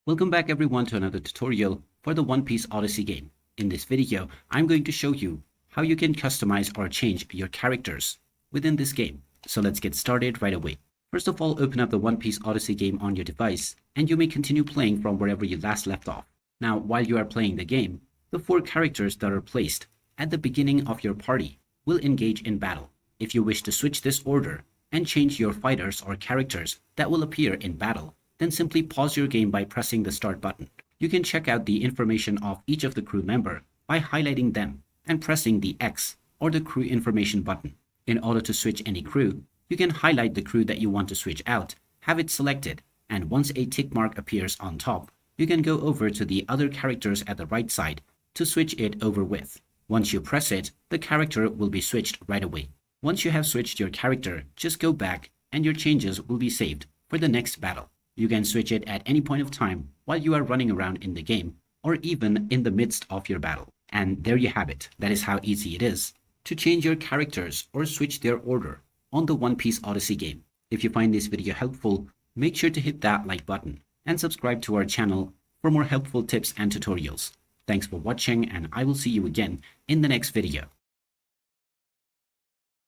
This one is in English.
Welcome back everyone to another tutorial for the One Piece Odyssey game. In this video, I'm going to show you how you can customize or change your characters within this game. So let's get started right away. First of all, open up the One Piece Odyssey game on your device and you may continue playing from wherever you last left off. Now, while you are playing the game, the 4 characters that are placed at the beginning of your party will engage in battle. If you wish to switch this order and change your fighters or characters that will appear in battle, then simply pause your game by pressing the start button. You can check out the information of each of the crew member by highlighting them and pressing the X or the crew information button. In order to switch any crew, you can highlight the crew that you want to switch out, have it selected, and once a tick mark appears on top, you can go over to the other characters at the right side to switch it over with. Once you press it, the character will be switched right away. Once you have switched your character, just go back and your changes will be saved for the next battle. You can switch it at any point of time while you are running around in the game or even in the midst of your battle. And there you have it. That is how easy it is to change your characters or switch their order on the One Piece Odyssey game. If you find this video helpful, make sure to hit that like button and subscribe to our channel for more helpful tips and tutorials. Thanks for watching and I will see you again in the next video.